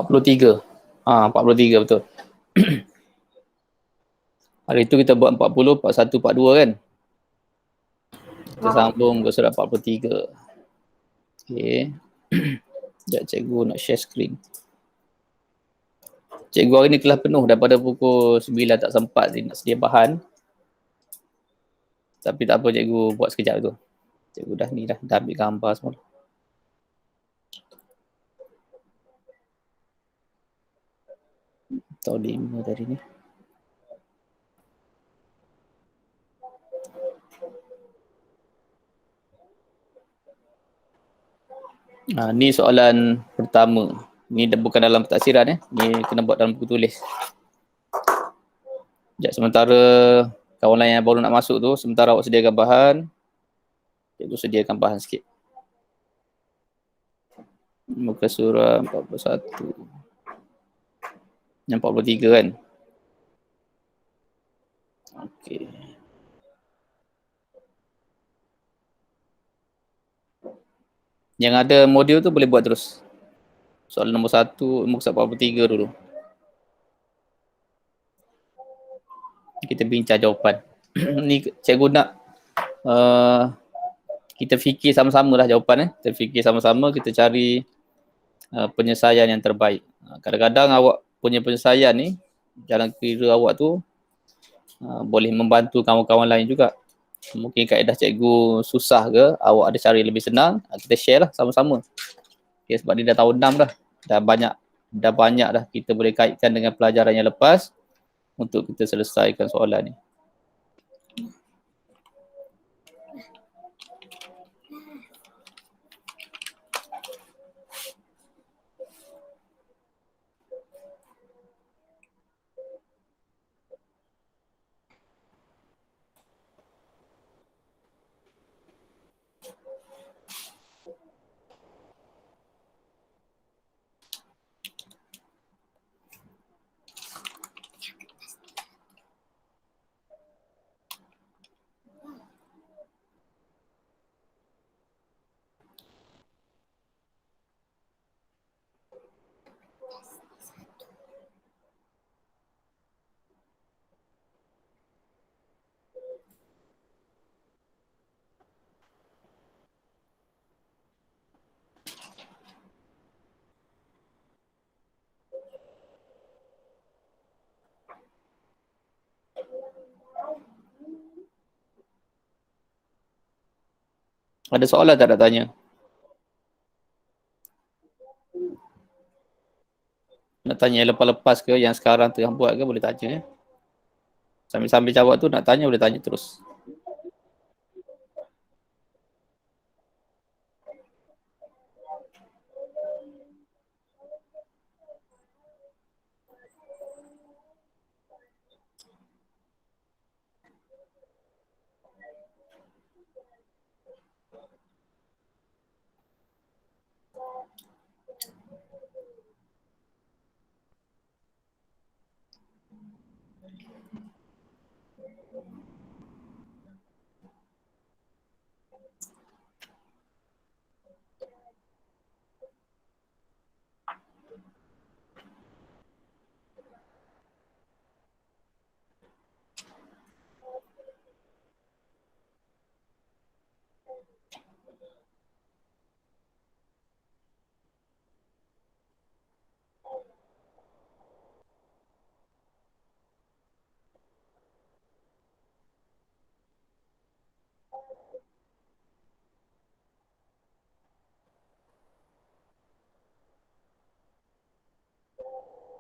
43. 43 betul. Hari tu kita buat 40, 41, 42 kan? Kita sambung ke surat 43. Okey. Sekejap cikgu nak share screen. Cikgu hari ni kelas penuh daripada pukul 9 tak sempat nak sedia bahan. Tapi tak apa, cikgu buat sekejap tu. Cikgu dah ambil gambar semua. Tahun 5 tadi ni. Ni soalan pertama. Ni bukan dalam pentafsiran Ni kena buat dalam buku tulis. Sekejap, sementara kawan lain yang baru nak masuk tu, sementara awak sediakan bahan, cikgu sediakan bahan sikit. Muka surah 41. Yang 43 kan? Okey. Yang ada modul tu boleh buat terus. Soalan nombor 1, muka surat 43 dulu. Kita bincang jawapan. Ni cikgu nak kita fikir sama-sama lah jawapan Kita fikir sama-sama, kita cari penyelesaian yang terbaik. Kadang-kadang awak punya penyelesaian ni, jalan kira awak tu boleh membantu kawan-kawan lain juga. Mungkin kaedah cikgu susah ke, awak ada cara lebih senang, kita share lah sama-sama. Okay, sebab dia dah tahun 6 dah. Dah banyak dah kita boleh kaitkan dengan pelajaran yang lepas untuk kita selesaikan soalan ni. Ada soalan tak nak tanya? Nak tanya yang lepas-lepas ke, yang sekarang tengah buat ke, boleh tanya Sambil-sambil jawab tu nak tanya, boleh tanya terus.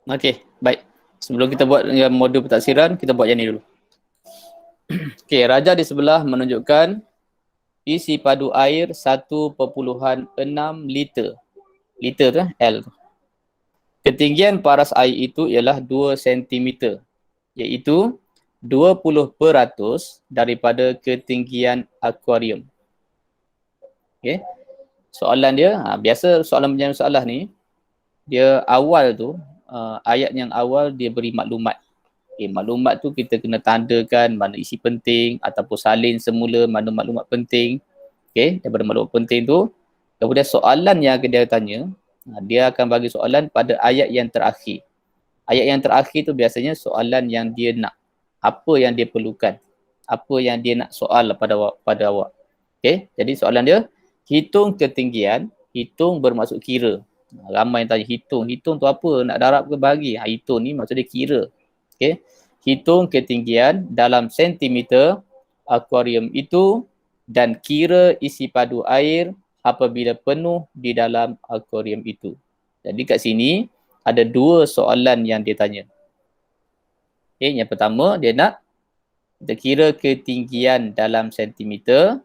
Okey, baik. Sebelum kita buat modul pentafsiran, kita buat yang ni dulu. Okey, raja di sebelah menunjukkan isi padu air 1.6 liter. Liter tu L. Ketinggian paras air itu ialah 2 cm, iaitu 20% daripada ketinggian akuarium. Okey. Soalan dia, biasa soalan penjawab masalah ni, dia awal tu, ayat yang awal dia beri maklumat. Okay, maklumat tu kita kena tandakan mana isi penting ataupun salin semula mana maklumat penting. Okay, daripada maklumat penting tu, kemudian soalan yang akan dia tanya, Dia akan bagi soalan pada ayat yang terakhir. Ayat yang terakhir tu biasanya soalan yang dia nak. Apa yang dia perlukan. Apa yang dia nak soal pada awak. Okay, jadi soalan dia, hitung ketinggian, hitung bermaksud kira. Ramai yang tanya hitung. Hitung tu apa? Nak darab ke bagi? Hitung ni maksud dia kira. Okay, hitung ketinggian dalam sentimeter akuarium itu dan kira isi padu air apabila penuh di dalam akuarium itu. Jadi kat sini ada dua soalan yang dia tanya. Okay, yang pertama dia nak kira ketinggian dalam sentimeter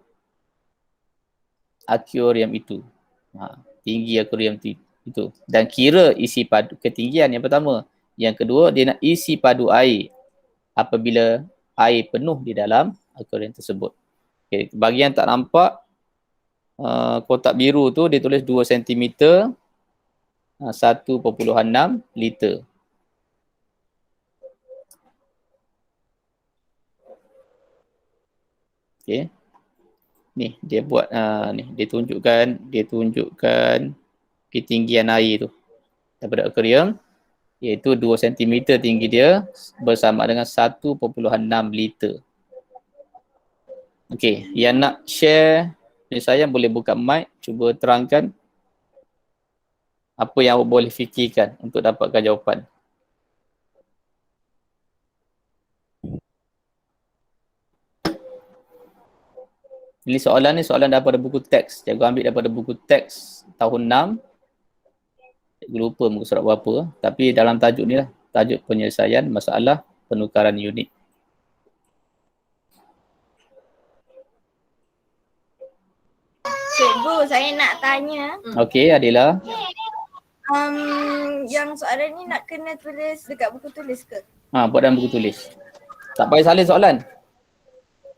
akuarium itu. Tinggi akuarium itu. Dan kira isi padu ketinggian yang pertama. Yang kedua dia nak isi padu air apabila air penuh di dalam akuarium tersebut. Okay, bagi yang tak nampak, kotak biru tu dia tulis 2 cm 1.6 liter. Okay. Ni dia buat ni dia tunjukkan ketinggian air tu daripada akuarium, iaitu 2 cm tinggi dia bersama dengan 1.6 liter. Okey, yang nak share ni saya boleh buka mic, cuba terangkan apa yang awak boleh fikirkan untuk dapatkan jawapan. Jadi soalan ni soalan daripada buku teks. Cikgu ambil daripada buku teks tahun 6. Cikgu lupa muka surat berapa. Tapi dalam tajuk ni lah. Tajuk penyelesaian masalah penukaran unit. Cikgu, saya nak tanya. Okey, Adila. Yang soalan ni nak kena tulis dekat buku tulis ke? Buat dalam buku tulis. Tak payah salin soalan.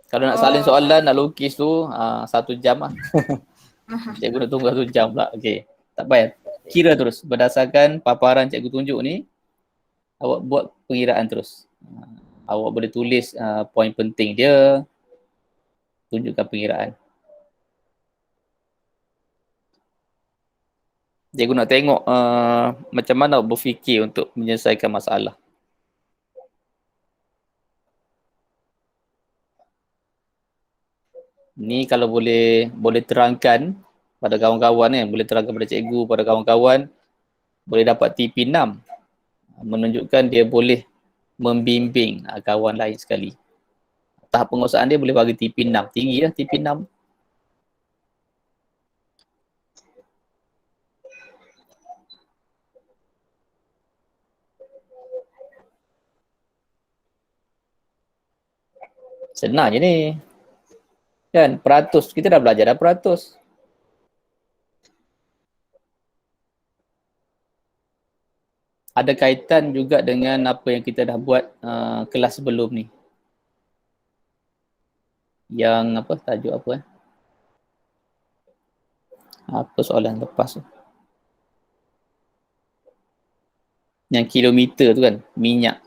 Kalau nak salin soalan, nak lukis tu 1 jam lah. Cikgu nak tunggu 1 jam pula. Okey, tak payah. Kira terus. Berdasarkan paparan cikgu tunjuk ni, awak buat pengiraan terus. Awak boleh tulis poin penting dia, tunjukkan pengiraan. Cikgu nak tengok macam mana awak berfikir untuk menyelesaikan masalah. Ni kalau boleh terangkan pada kawan-kawan kan, boleh terangkan pada cikgu, pada kawan-kawan, boleh dapat TP6. Menunjukkan dia boleh membimbing kawan lain sekali. Tahap penguasaan dia boleh bagi TP6. Tinggi lah TP6. Senang je ni. Kan, peratus. Kita dah belajar dah peratus. Ada kaitan juga dengan apa yang kita dah buat kelas sebelum ni. Yang apa, tajuk apa Apa soalan lepas tu? Yang kilometer tu kan, minyak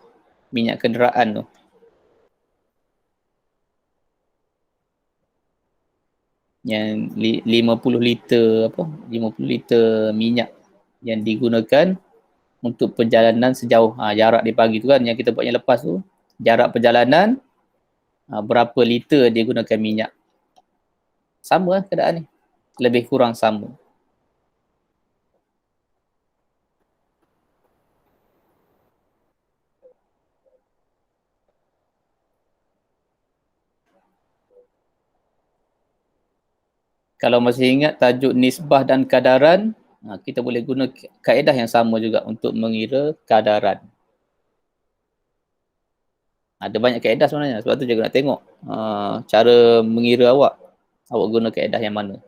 kenderaan tu. Yang 50 liter 50 liter minyak yang digunakan untuk perjalanan sejauh jarak dia bagi tu kan, yang kita buat yang lepas tu, jarak perjalanan berapa liter dia gunakan minyak. Sama lah keadaan ni, lebih kurang sama. Kalau masih ingat tajuk nisbah dan kadaran, kita boleh guna kaedah yang sama juga untuk mengira kadaran. Ada banyak kaedah sebenarnya, sebab tu juga nak tengok cara mengira awak. Awak guna kaedah yang mana.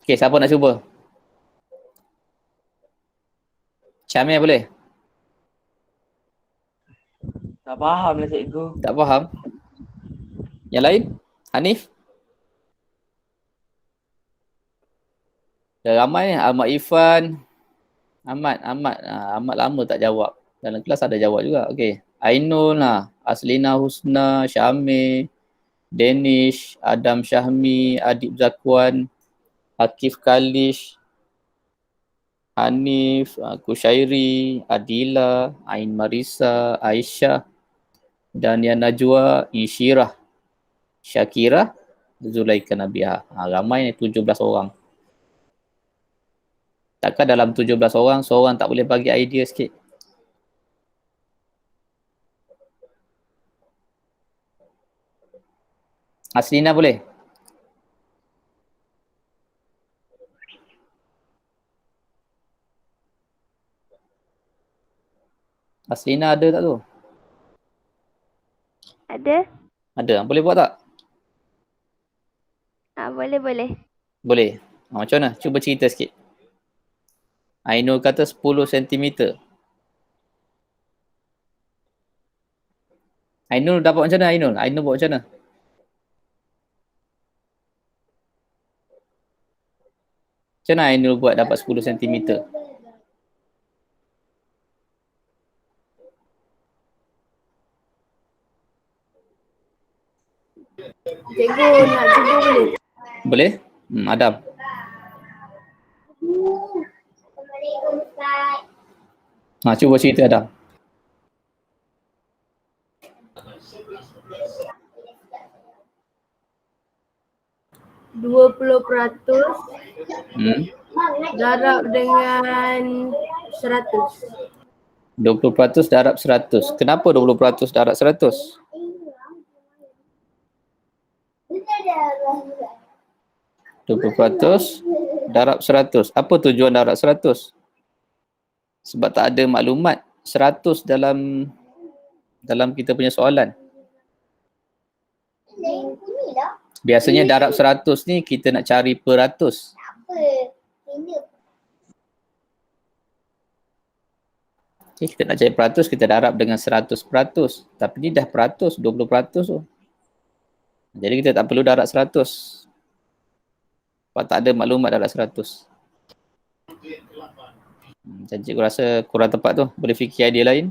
Okey, siapa nak cuba? Syamil boleh? Tak faham lah cikgu. Tak faham? Yang lain? Hanif? Dah ramai ni. Ahmad Irfan. Ahmad lama tak jawab. Dalam kelas ada jawab juga. Okey. Ainul lah. Aslina Husna, Syamil, Danish, Adam Syahmi, Adib Zakwan, Akif Kalish, Hanif, Kushairi, Adila, Ain Marisa, Aisyah, Dania Najwa, Insyirah, Syakira, Zulaika Nabiha. Ramai ni 17 orang. Takkan dalam 17 orang, seorang tak boleh bagi idea sikit? Aslina boleh? Aslina ada tak tu? Ada? Ada. Boleh buat tak? Boleh, boleh. Boleh. Macam mana? Cuba cerita sikit. Ainul kata 10 cm. Ainul dapat macam mana Ainul? Ainul buat macam mana? Macam mana Ainul buat dapat 10 cm? Cikgu nak cuba boleh? Boleh? Adam. Cuba cerita Adam. %20 Hmm. darab dengan 100. 20% darab 100. Kenapa 20% darab 100? %20 darab 100. Apa tujuan darab 100? Sebab tak ada maklumat 100 dalam kita punya soalan. Biasanya darab 100 ni kita nak cari peratus. Okay, kita nak cari peratus, kita darab dengan 100%. Tapi ni dah peratus, 20% tu. Jadi kita tak perlu darab 100. Sebab tak ada maklumat darab 100. Jadi cikgu rasa kurang tepat tu. Boleh fikir idea lain?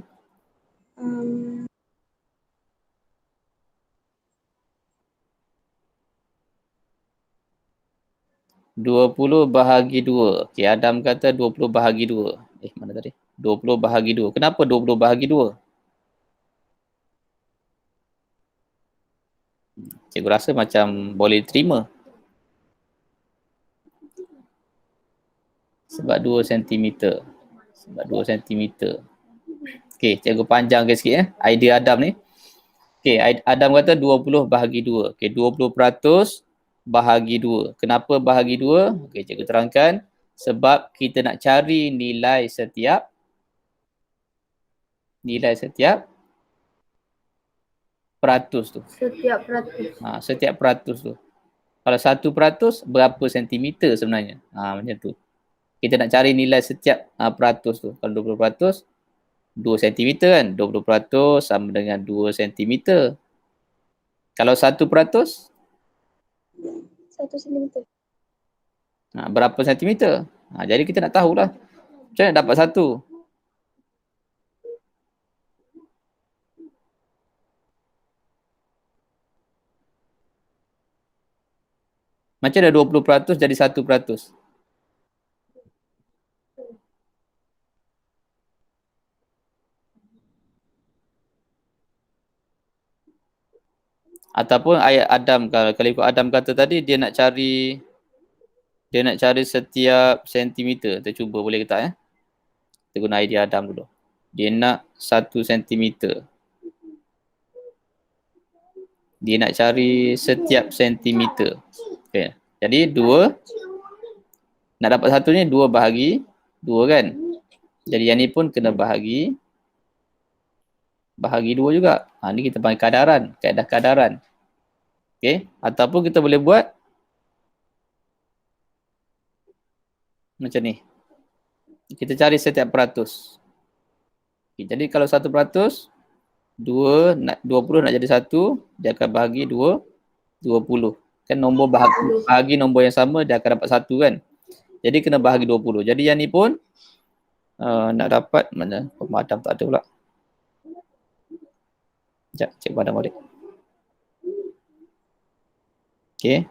20 bahagi 2. Okay, Adam kata 20 bahagi 2. Mana tadi? 20 bahagi 2. Kenapa 20 bahagi 2? Cikgu rasa macam boleh terima. Sebab 2 cm. Sebab 2 cm. Okay, cikgu panjangkan sikit idea Adam ni. Okay, Adam kata 20 bahagi 2. Okay, 20% bahagi 2. Kenapa bahagi 2? Okay, cikgu terangkan. Sebab kita nak cari nilai setiap peratus tu. Setiap peratus tu. Kalau 1% berapa sentimeter sebenarnya? Macam tu. Kita nak cari nilai setiap peratus tu. Kalau 20%, 2 cm kan? 20% sama dengan 2 cm. Kalau 1%? 1 cm. Berapa sentimeter? Jadi kita nak tahulah. Macam mana dapat 1? Macam ada 20% jadi 1%. Ataupun ayat Adam, kalau ikut Adam kata tadi, dia nak cari setiap sentimeter. Kita cuba boleh ke tak? Kita guna idea Adam dulu. Dia nak 1 sentimeter. Dia nak cari setiap sentimeter. Okay. Jadi 2. Nak dapat 1 ni 2 bahagi 2 kan? Jadi yang ni pun kena bahagi 2 juga. Ni kita panggil kadaran. Kaedah kadaran. Okay. Ataupun kita boleh buat macam ni. Kita cari setiap peratus. Okay. Jadi kalau 1%, 20 nak jadi 1, dia akan bahagi 20. Kan nombor bahagi nombor yang sama, dia akan dapat 1 kan. Jadi kena bahagi 20. Jadi yang ni pun nak dapat, mana pemadam tak ada pula. Sekejap, cik padam balik. Okey.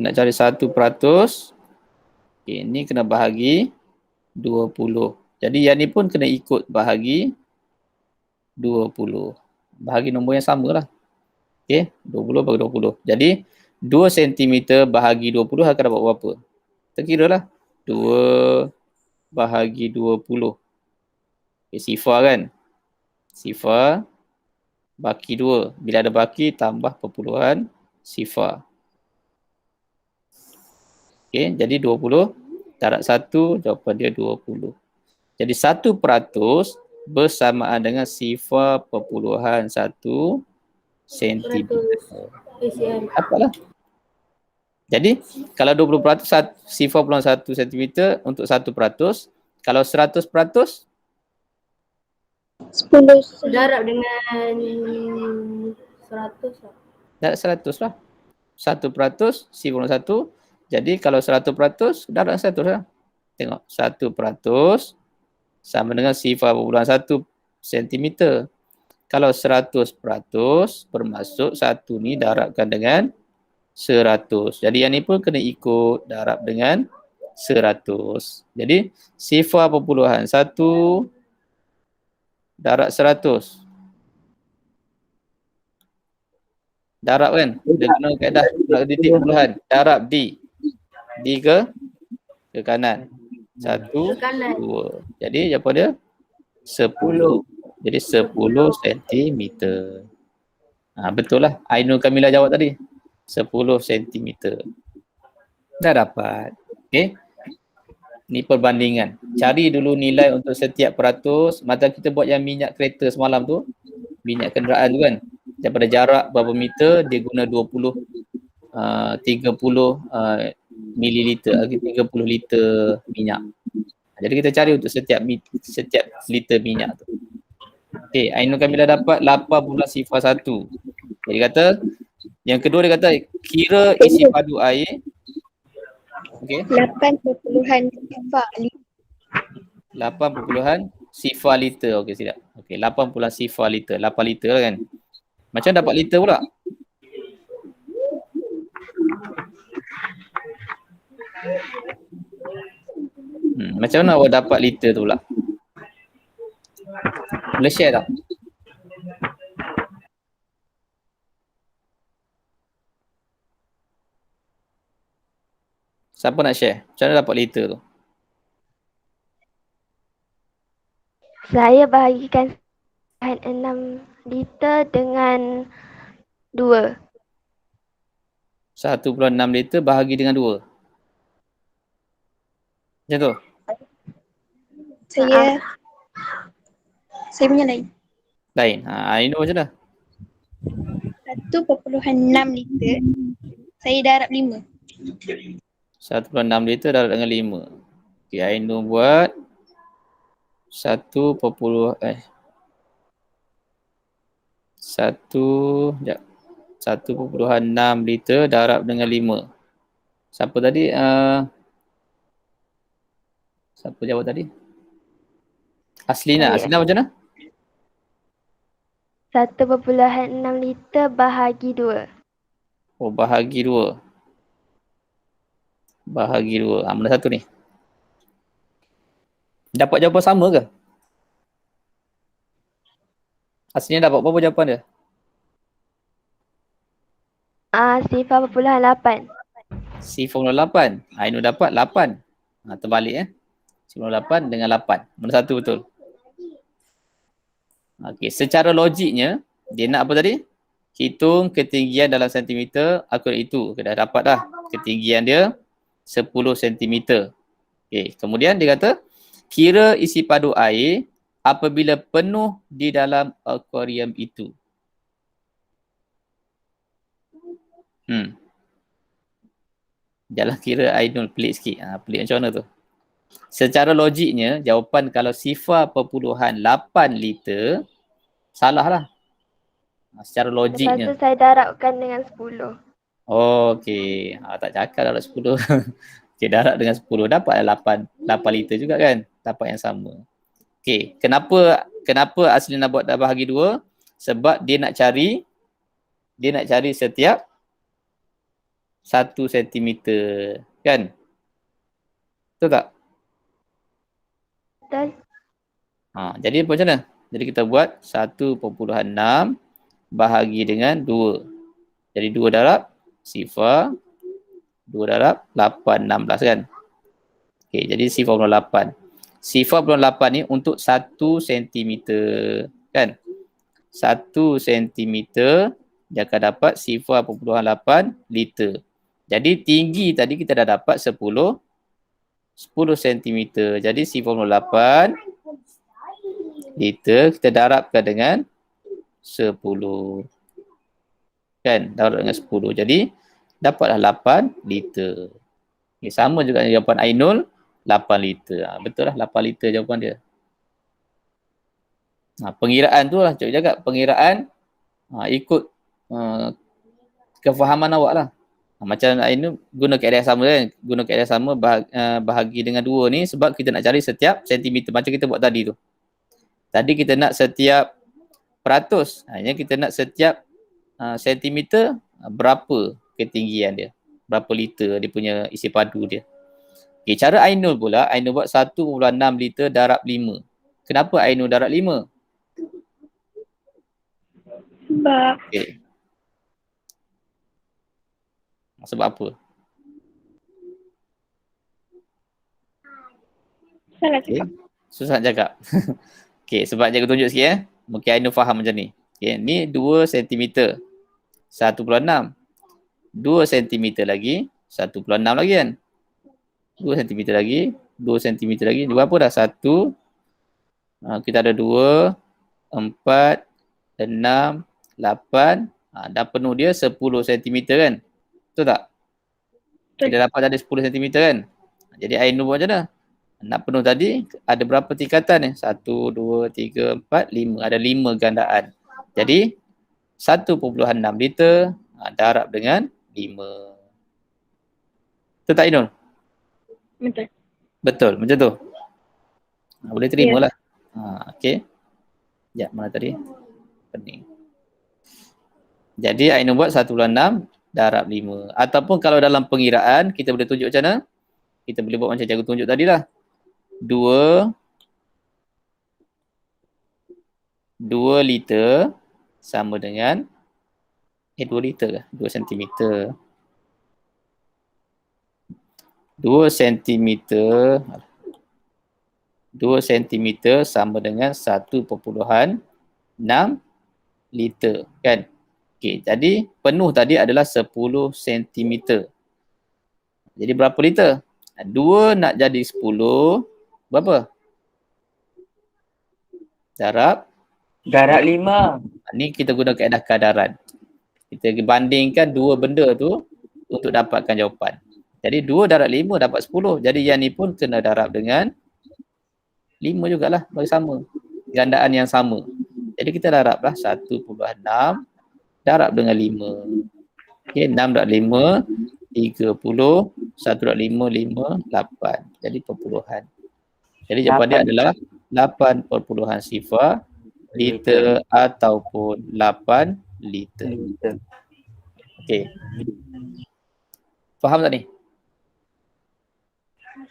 Nak cari 1%. Okey, ni kena bahagi 20. Jadi yang ni pun kena ikut bahagi 20. Bahagi nombor yang sama lah. Okey, 20 bagi 20. Jadi 2 cm bahagi 20 akan dapat berapa? Kita kira lah. 2 bahagi 20. Okay, sifar kan? Sifar baki 2. Bila ada baki, tambah perpuluhan sifar. Okay, jadi 20 darab 1, jawapan dia 20. Jadi 1% bersamaan dengan sifar perpuluhan 1 cm. ACM. Apalah. Jadi, kalau 20%, sifar perpuluhan 1 cm untuk 1%. Kalau 100%, 10. Darab dengan 100 lah. darab 100 lah. 1%, sifar perpuluhan 1. Jadi, kalau 100%, darab 100 lah. Tengok, 1% sama dengan sifar perpuluhan 1 cm. Kalau 100%, bermaksud 1 ni darabkan dengan 100. Jadi yang ni pun kena ikut darab dengan 100. Jadi sifar perpuluhan 1 darab 100. Darab kan? Dia guna kaedah titik perpuluhan. Darab D. D ke kanan. 1, Ke kanan. 2. Jadi apa dia? 10. Jadi 10 cm. Betul lah. Ainul Kamila jawab tadi. 10 cm. Dah dapat. Okey. Ni perbandingan. Cari dulu nilai untuk setiap peratus. Macam kita buat yang minyak kereta semalam tu. Minyak kenderaan tu kan. Daripada jarak berapa meter, dia guna 20, 30 mililiter, 30 liter minyak. Jadi kita cari untuk setiap liter minyak tu. Okey, Ainul Kamila dapat 8.01. Jadi kata, yang kedua dia kata, kira isi padu air. Okey. 8 sifar liter. Okey, silap. Okey, 8 sifar liter. 8 liter lah kan. Macam dapat liter pula? Macam mana awak dapat liter tu pula? Boleh share tak? Siapa nak share? Macam mana dapat liter tu? Saya bahagikan 6 liter dengan 2. 1.6 liter bahagi dengan 2. Macam tu? Saya punya lain. Lain. Ainul macam mana? 1.6 liter. Saya darab 5. 1.6 liter darab dengan 5. Okey, Ainul buat 1.6 liter darab dengan 5. Siapa tadi? Siapa jawab tadi? Aslina. Aslina macam mana? 1.6 liter bahagi 2. Oh, bahagi 2. Bahagi 2. Mana satu ni? Dapat jawapan sama ke? Aslina dapat berapa jawapan dia? Sifar perpuluhan 8. Sifar 8. Ainul dapat 8. Terbalik Sifar 8 dengan 8. Mana satu betul? Okey, secara logiknya dia nak apa tadi? Hitung ketinggian dalam sentimeter, akurat itu. Dah dapat dah. Ketinggian dia 10 cm. Okey, kemudian dia kata kira isi padu air apabila penuh di dalam akuarium itu. Jalan kira Ainul pelik sikit. Pelik macam mana tu? Secara logiknya, jawapan kalau sifar perpuluhan 8 liter, salah lah. Secara logiknya. Lepas tu saya darabkan dengan 10. Okey. Tak cakap darab 10. Okey, darab dengan 10. Dapat 8 liter juga kan? Dapat yang sama. Okey, kenapa Aslina buat bahagi 2? Sebab dia nak cari dia nak cari setiap 1 sentimeter. Kan? Betul tak? Betul. Jadi macam mana? Jadi kita buat 1.6 bahagi dengan 2. Jadi 2 darab sifar 2 darab 8, 16 kan? Okey, jadi sifar 8. Sifar 8 ni untuk 1 sentimeter kan? 1 sentimeter dia akan dapat sifar 8 liter. Jadi tinggi tadi kita dah dapat 10 sentimeter. Jadi sifar 8 liter kita darabkan dengan 10. Kan? Darab dengan 10. Jadi dapatlah 8 liter. Okay, sama juga jawapan Ainul 8 liter. Betul lah 8 liter jawapan dia. Pengiraan tu lah, cikgu cakap pengiraan ikut kefahaman awak lah. Macam Ainul guna kaedah sama kan, guna kaedah sama bahagi dengan 2 ni sebab kita nak cari setiap sentimeter macam kita buat tadi tu. Tadi kita nak setiap peratus, yang kita nak setiap sentimeter berapa ketinggian dia, berapa liter dia punya isi padu dia. Okay, cara Ainul pula, Ainul buat 1.6 liter darab 5. Kenapa Ainul darab 5? Sebab Okay. Sebab apa? salah Okay. cakap. Susah nak cakap. Okay, sebab cikgu tunjuk sikit Mungkin Ainul faham macam ni. Okay, ni 2 cm. 1.6. 2 cm lagi, 1.6 lagi kan? 2 cm lagi, 2 cm lagi. Dia berapa dah? 1. Kita ada 2, 4, 6, 8. Dah penuh dia 10 cm kan? Betul tak? Kita dapat ada 10 cm kan? Jadi Ainul buat macam mana? Nak penuh tadi, ada berapa tingkatan ni? 1, 2, 3, 4, 5. Ada 5 gandaan. Jadi, 1.6 liter darab dengan 5. Betul tak Ainul? Betul. Betul, macam tu. Boleh terima lah. Okay. Sekejap, mana tadi? Pening. Jadi, Ainul buat 1.6 darab 5. Ataupun kalau dalam pengiraan, kita boleh tunjuk macam mana? Kita boleh buat macam cikgu tunjuk tadi lah. 2 liter sama dengan 2 liter ke? 2 sentimeter. 2 sentimeter 2 sentimeter sama dengan 1.6 liter kan? Okey, jadi penuh tadi adalah 10 sentimeter. Jadi berapa liter? 2 nak jadi 10 berapa? Darab 5. Ni kita guna kaedah kadaran. Kita bandingkan dua benda tu untuk dapatkan jawapan. Jadi 2 darab 5 dapat 10. Jadi yang ni pun kena darab dengan 5 jugalah, bagi sama. Gandaan yang sama. Jadi kita darablah 1.6 darab dengan 5. Okey, 6 darab 5, 30, 1 darab 5, 5, 8. Jadi perpuluhan. Jadi jawapan dia adalah 8.0 liter ataupun 8 liter. Okey. Faham tak ni?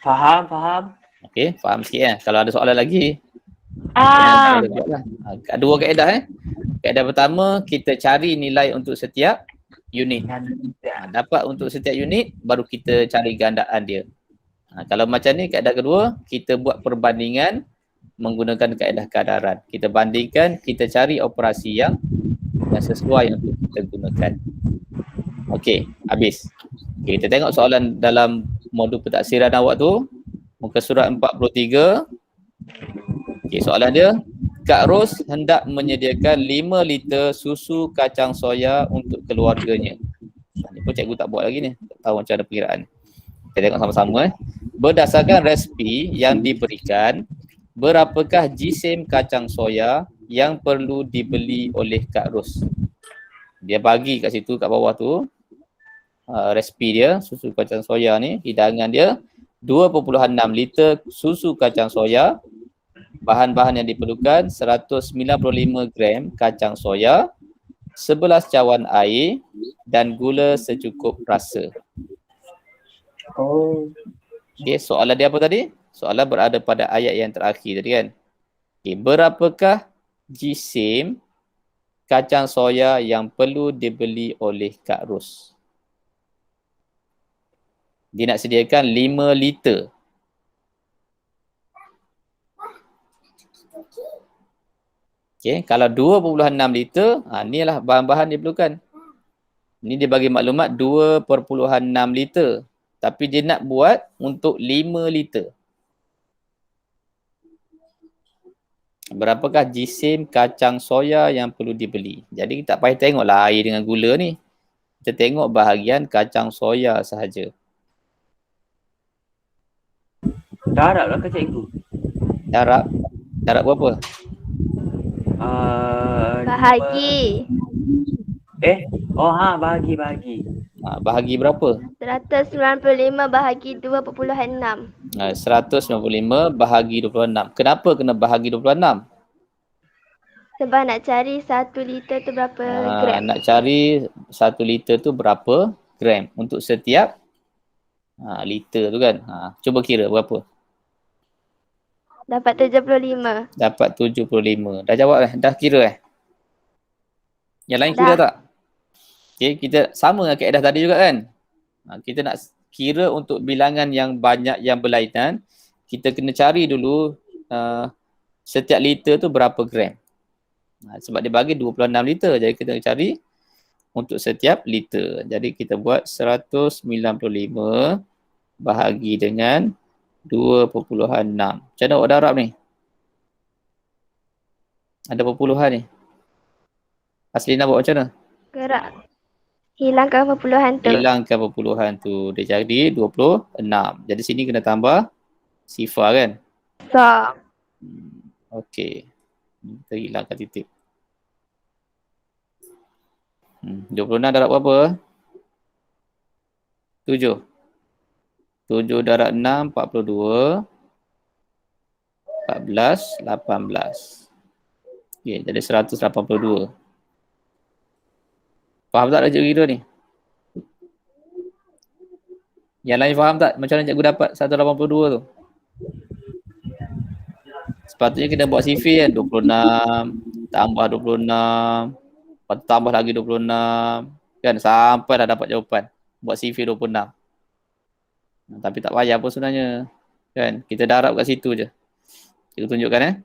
Faham. Okey, faham sikit Kalau ada soalan lagi. Dua kaedah Kaedah pertama, kita cari nilai untuk setiap unit. Dapat untuk setiap unit, baru kita cari gandaan dia. Kalau macam ni, kaedah kedua, kita buat perbandingan menggunakan kaedah kadaran. Kita bandingkan, kita cari operasi yang sesuai untuk kita gunakan. Okey, habis. Okay, kita tengok soalan dalam modul pentaksiran awak tu. Muka surat 43. Okey, soalan dia. Kak Ros hendak menyediakan 5 liter susu kacang soya untuk keluarganya. Ni pun cikgu tak buat lagi ni. Tak tahu macam mana pengiraan. Kita tengok sama-sama. Berdasarkan resipi yang diberikan, berapakah jisim kacang soya yang perlu dibeli oleh Kak Ros? Dia bagi kat situ, kat bawah tu. Resipi dia, susu kacang soya ni, hidangan dia 2.6 liter susu kacang soya. Bahan-bahan yang diperlukan 195 gram kacang soya, 11 cawan air dan gula secukup rasa. Oh. Okey, soalan dia apa tadi? Soalan berada pada ayat yang terakhir tadi kan. Okey, berapakah jisim kacang soya yang perlu dibeli oleh Kak Ros? Dia nak sediakan 5 liter. Okey, kalau 2.6 liter, inilah bahan-bahan diperlukan. Ni dia bagi maklumat 2.6 liter. Tapi dia nak buat untuk 5 liter. Berapakah jisim kacang soya yang perlu dibeli? Jadi kita tak payah tengoklah air dengan gula ni. Kita tengok bahagian kacang soya sahaja. Darab lah ke cikgu? Darab berapa? Bahagi. Bahagi. Bahagi berapa? 195 bahagi 2.6. 195 bahagi 26. Kenapa kena bahagi 26? Sebab nak cari 1 liter tu berapa gram. Nak cari 1 liter tu berapa gram untuk setiap liter tu kan. Cuba kira berapa? Dapat 75. Dapat 75. Dah jawab dah kira Yang lain kira tak? Okay, kita sama dengan kaedah tadi juga kan. Kita nak kira untuk bilangan yang banyak yang berlainan, kita kena cari dulu setiap liter tu berapa gram. Sebab dia bagi 26 liter, jadi kita nak cari untuk setiap liter. Jadi kita buat 195 bahagi dengan 2.6. Macam mana awak darab ni? Ada perpuluhan ni. Aslina buat macam mana? Gerak. Hilangkan perpuluhan tu. Hilangkan perpuluhan tu. Dia jadi 26. Jadi sini kena tambah sifar kan? So. Okey. Kita hilangkan titik. 26 darab berapa? 7. 7 darab 6, 42. 14, 18. Okey, jadi 182. Faham tak cikgu kira ni? Yang lain faham tak macam mana cikgu dapat 182 tu? Sepatutnya kita buat sifir kan, 26 tambah 26, lepas tu tambah lagi 26 kan, sampai dah dapat jawapan. Buat sifir 26. Tapi tak payah pun sebenarnya kan, kita darab kat situ je. Kita tunjukkan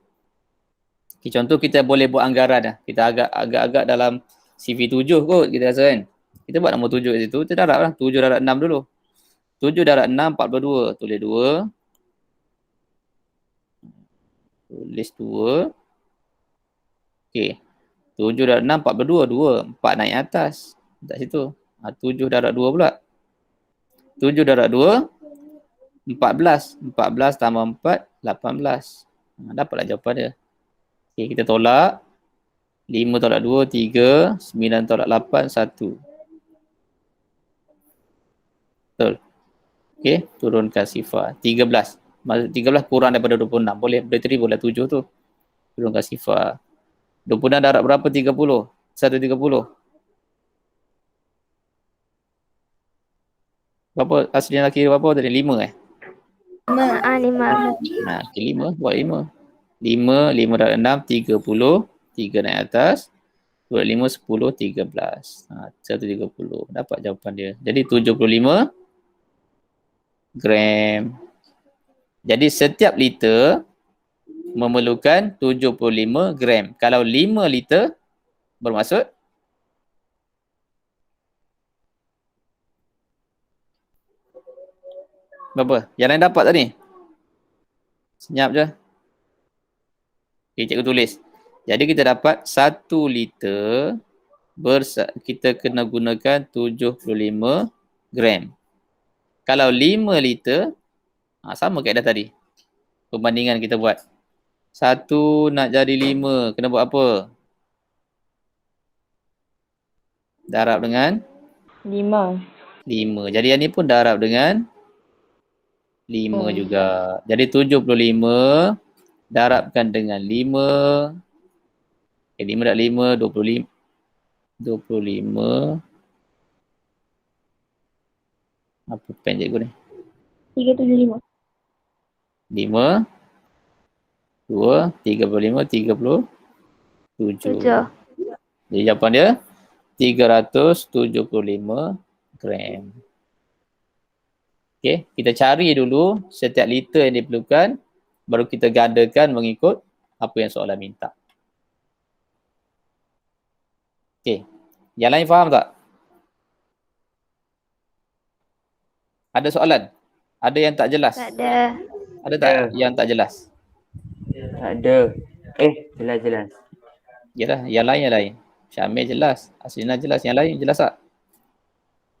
okay, contoh kita boleh buat anggaran dah. Kita agak-agak dalam CV 7 kot kita rasa kan. Kita buat nombor 7 kat situ, kita darab lah. 7 darab 6 dulu. 7 darab 6, 42. Tulis 2. Tulis 2. Okey. 7 darab 6, 42. 2. 4 naik atas. Dekat situ. 7 darab 2 pula. 7 darab 2, 14. 14 tambah 4, 18. Dapatlah jawapan dia. Okey, kita tolak. 5 tolak 2, 3. 9 tolak 8, 1. Betul. Okey, turunkan sifar. 13. Maksud 13 kurang daripada 26. Boleh terima 7 tu. Turunkan sifar. 26 darab berapa? 30. 130. Berapa? Aslinya laki berapa tadi? 5 5. Okay, 5. Buat 5. 5 darab 6, 30. 3 naik atas. 2 5, 10, 13. 130. Dapat jawapan dia. Jadi 75 gram. Jadi setiap liter memerlukan 75 gram. Kalau 5 liter bermaksud berapa? Yang lain dapat tadi? Senyap je. Okay, cikgu tulis. Jadi kita dapat 1 liter kita kena gunakan 75 gram. Kalau 5 liter, sama kaedah tadi. Perbandingan kita buat. 1 nak jadi 5, kena buat apa? Darab dengan? 5. Jadi yang ni pun darab dengan 5 juga. Jadi 75 darabkan dengan 5. 5 darab 5, 25. 25. Apa pen cikgu ni? 375. 5, 2, 35, 37. 7. Jadi jawapan dia 375 gram. Okey, kita cari dulu setiap liter yang diperlukan, baru kita gandakan mengikut apa yang soalan minta. Okey, yang lain faham tak? Ada soalan? Ada yang tak jelas? Tak ada. Ada tak yang tak jelas? Tak ada. Jelas. Yalah, yang lain. Syamil jelas, Aslina jelas, yang lain jelas tak?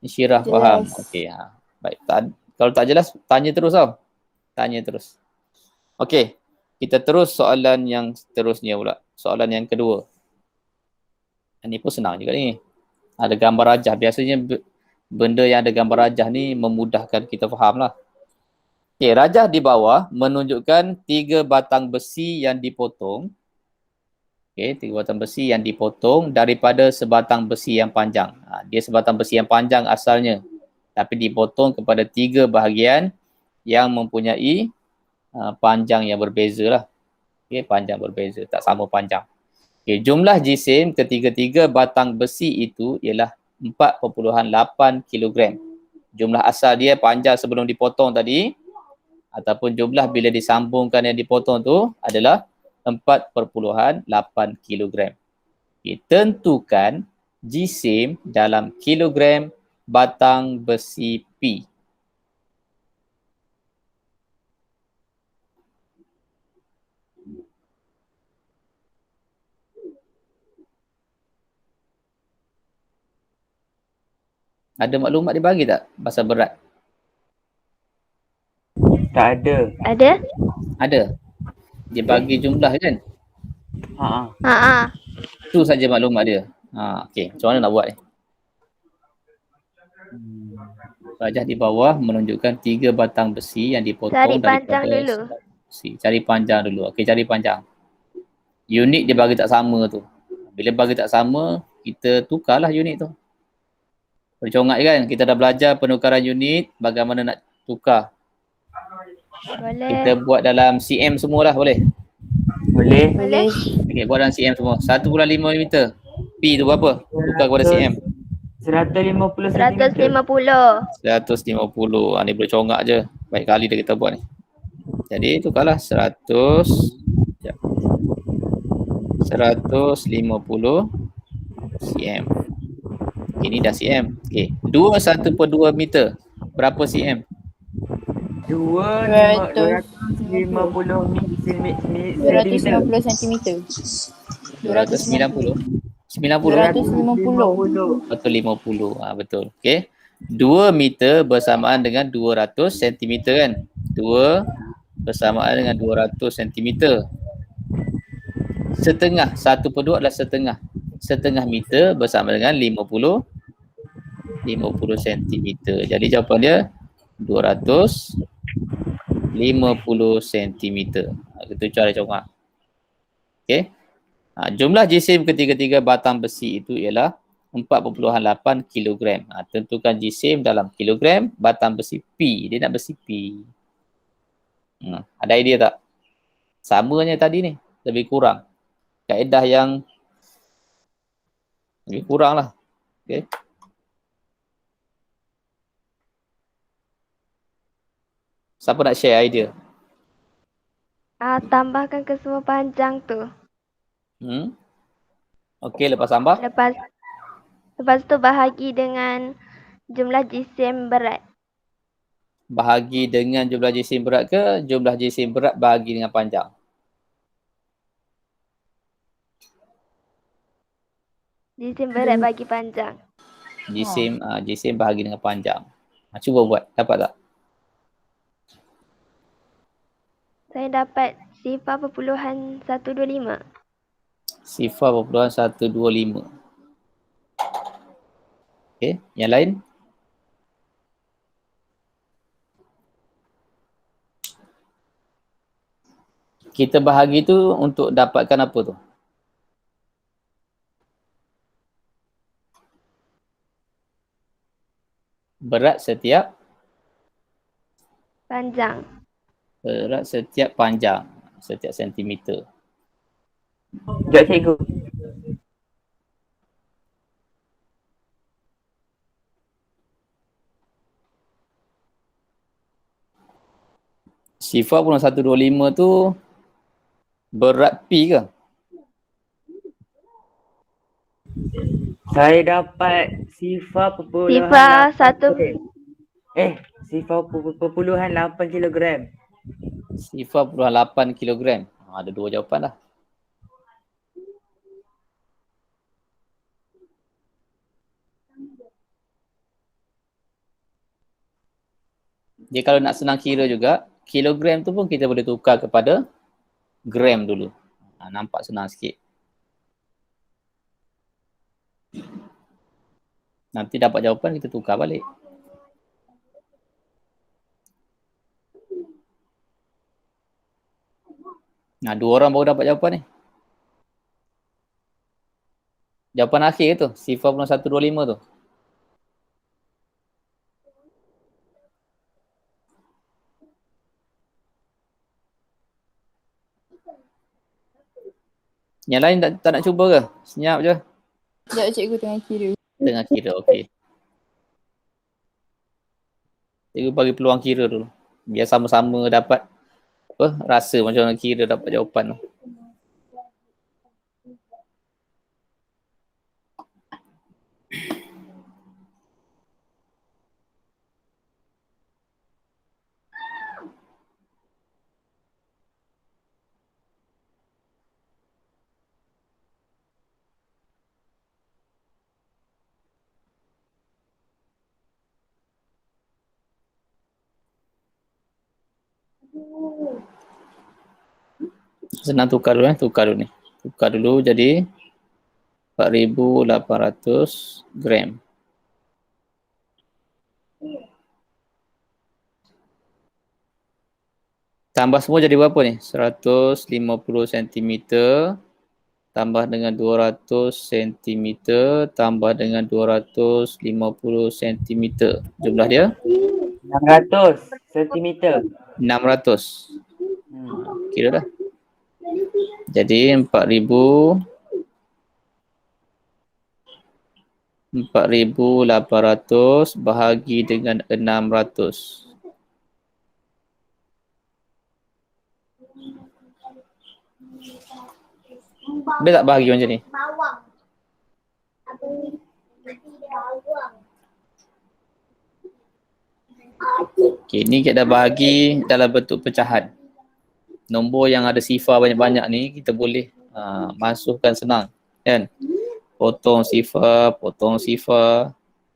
Syirah Jelas. faham. Okey, baik. Kalau tak jelas, tanya terus tau. Tanya terus. Okey, kita terus soalan yang seterusnya pula. Soalan yang kedua. Ini pun senang juga ni. Ada gambar rajah. Biasanya benda yang ada gambar rajah ni memudahkan kita faham lah. Okey, rajah di bawah menunjukkan 3 batang besi yang dipotong. Okey, 3 batang besi yang dipotong daripada sebatang besi yang panjang. Dia sebatang besi yang panjang asalnya. Tapi dipotong kepada 3 bahagian yang mempunyai panjang yang berbeza lah. Okey, panjang berbeza, tak sama panjang. Okey, jumlah jisim ketiga-tiga batang besi itu ialah 4.8 kg. Jumlah asal dia panjang sebelum dipotong tadi ataupun jumlah bila disambungkan yang dipotong tu adalah 4.8 kg. Okay, tentukan jisim dalam kilogram batang besi P. Ada maklumat dibagi tak pasal berat? Tak ada. Ada? Ada. Dia bagi jumlah kan? Ha. Itu saja maklumat dia. Okey, macam mana nak buat ni? Rajah di bawah menunjukkan 3 batang besi yang dipotong Cari panjang dulu. besi. Cari panjang dulu. Okey, cari panjang. Unit dia bagi tak sama tu. Bila bagi tak sama, kita tukarlah unit tu. Percongat kan, kita dah belajar penukaran unit, bagaimana nak tukar. Boleh. Kita buat dalam cm semualah, boleh? Boleh. Boleh. Okey, buat dalam cm semua. 1.5 mm. P tu berapa? Tukar kepada cm. 150 cm. 150. 150. Ni boleh congak je. Baik kali dah kita buat ni. Jadi tukarlah 100. Sekejap. 150 cm. Okay, ni dah cm. Okey. 1/2 meter. Berapa cm? 250 cm. 290. 90. 250. Betul 50. Betul. Okey. 2 meter bersamaan dengan 200 cm kan? 2 bersamaan dengan 200 cm. Setengah. 1/2 adalah setengah. Setengah meter bersama dengan 50 cm. Jadi jawapan dia 250 cm. Itu cara congak. Okey. Jumlah jisim ketiga-tiga batang besi itu ialah 4.8 kg. Tentukan jisim dalam kilogram batang besi P. Dia nak besi P. Ada idea tak? Samanya tadi ni. Lebih kurang. Kaedah yang lebih kurang lah. Okay. Siapa nak share idea? Tambahkan ke semua panjang tu. Okey, lepas tambah. Lepas tu bahagi dengan jumlah jisim berat. Bahagi dengan jumlah jisim berat ke jumlah jisim berat bahagi dengan panjang? Jisim berat bagi panjang. Jisim bahagi dengan panjang. Cuba buat. Dapat tak? Saya dapat 0.125. 0.125. Okey, yang lain? Kita bahagi tu untuk dapatkan apa tu? Berat setiap Panjang. panjang. Setiap sentimeter. Sekejap cikgu. Sifar 125 tu berat P ke? Saya dapat sifar perpuluhan Sifar 1. Sifar perpuluhan 8 kilogram. Sifar 8 kilogram. Ada dua jawapan lah. Dia kalau nak senang kira juga, kilogram tu pun kita boleh tukar kepada gram dulu. Nampak senang sikit. Nanti dapat jawapan kita tukar balik. Nah, 2 orang baru dapat jawapan ni. Jawapan akhir tu, sifar 125 tu. Yang lain tak nak cuba ke? Senyap je. Sekejap cikgu tengah kira. Tengah kira, okey. Cikgu bagi peluang kira dulu. Biar sama-sama dapat rasa macam mana kira dapat jawapan tu. Senang tukar dulu tukar dulu ni. Tukar dulu jadi 4,800 gram. Tambah semua jadi berapa ni? 150 cm tambah dengan 200 cm tambah dengan 250 cm. Jumlah dia? 600 cm. 600. Kira dah. Jadi 4,800 bahagi dengan 600. Boleh tak bahagi macam ni? Okay, ni kita dah bahagi dalam bentuk pecahan. Nombor yang ada sifar banyak-banyak ni kita boleh masukkan senang, kan? Potong sifar.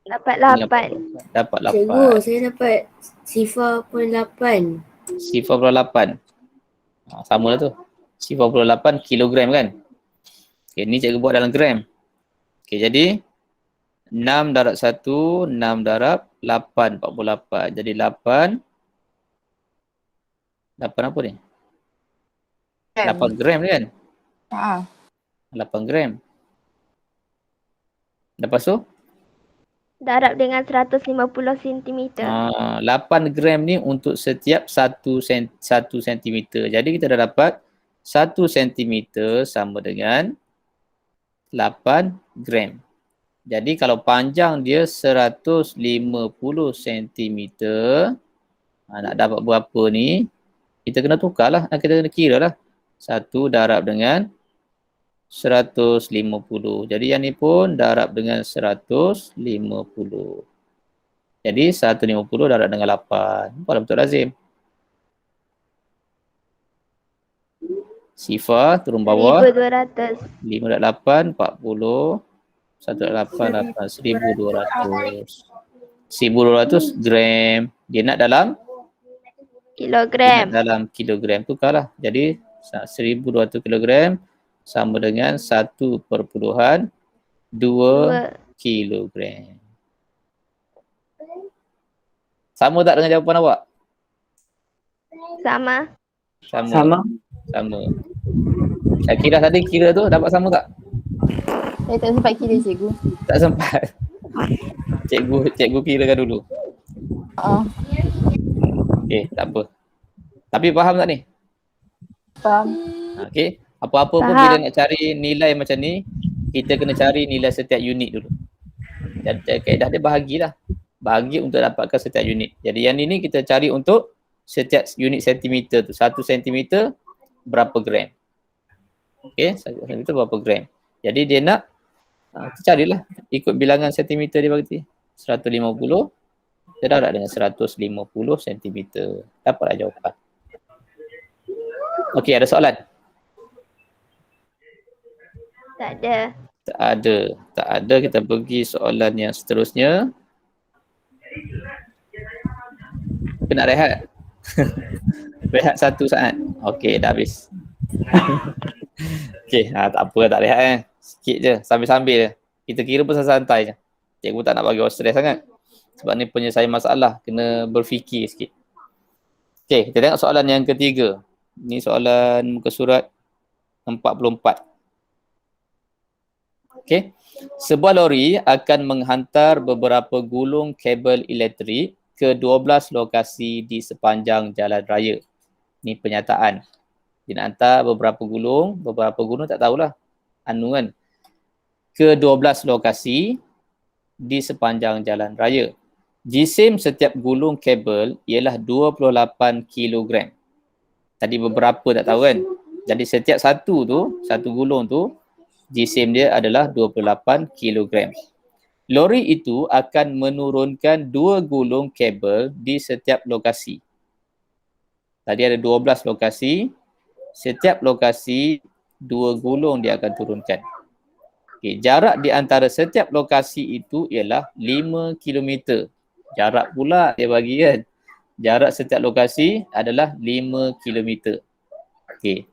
Dapat 8. Dapat 8. Cikgu, saya dapat sifar pun 8. Sifar pun 8. Sama lah tu. Sifar pun 8 kilogram kan? Okay, ni cikgu buat dalam gram. Okay, jadi 6 darab 1, 6 darab 8, 48. Jadi 8 apa ni? 8 gram ni kan? 8 gram. Lepas tu? Darab dengan 150 cm. 8 gram ni untuk setiap 1 cm. Jadi kita dah dapat 1 cm sama dengan 8 gram. Jadi kalau panjang dia 150 cm, nak dapat berapa ni, kita kena tukar lah, kita kena kira lah. 1 darab dengan 150. Jadi yang ni pun darab dengan 150. Jadi 150 darab dengan 8. Apa betul Azim? Sifar turun bawah. 1,200. 5 darab 8, 40. 1 darab 8, 8. 1,200. 1,200 gram. Dia nak dalam? Kilogram. Dalam kilogram. Tukarlah. Jadi 1,200 kilogram sama dengan 1,2 kilogram. Sama tak dengan jawapan awak? Sama. Sama. Syakirah tadi kira tu dapat sama tak? Saya tak sempat kira cikgu. Tak sempat. Cikgu kirakan dulu. Okey, tak apa. Tapi faham tak ni? Faham. Okey. Apa-apa pun Faham. bila nak cari nilai macam ni, kita kena cari nilai setiap unit dulu. Dan kaedah dia bahagilah. Bahagi untuk dapatkan setiap unit. Jadi yang ini kita cari untuk setiap unit sentimeter tu. 1 sentimeter berapa gram. Okey, 1 sentimeter berapa gram. Jadi dia nak, kita carilah ikut bilangan sentimeter dia bagi. 150, dia darab dengan 150 sentimeter. Dapatlah jawapan. Okey, ada soalan? Tak ada. Tak ada. Tak ada, kita pergi soalan yang seterusnya. Kita nak rehat? Rehat 1 saat. Okey, dah habis. Okey, tak apa, tak rehat sikit je, sambil-sambil je. Kita kira pun santai je. Cikgu tak nak bagi orang stres sangat. Sebab ni penyelesaian masalah, kena berfikir sikit. Okey, kita tengok soalan yang ketiga. Ni soalan muka surat 44. Okey. Sebuah lori akan menghantar beberapa gulung kabel elektrik ke 12 lokasi di sepanjang jalan raya. Ni penyataan. Dia nak hantar beberapa gulung tak tahulah. Kan. Ke 12 lokasi di sepanjang jalan raya. Jisim setiap gulung kabel ialah 28 kilogram. Tadi beberapa tak tahu kan. Jadi setiap satu gulung tu, jisim dia adalah 28 kilogram. Lori itu akan menurunkan 2 gulung kabel di setiap lokasi. Tadi ada 12 lokasi. Setiap lokasi 2 gulung dia akan turunkan. Okay, jarak di antara setiap lokasi itu ialah 5 km. Jarak pula dia bagi kan. Jarak setiap lokasi adalah 5 km. Okey.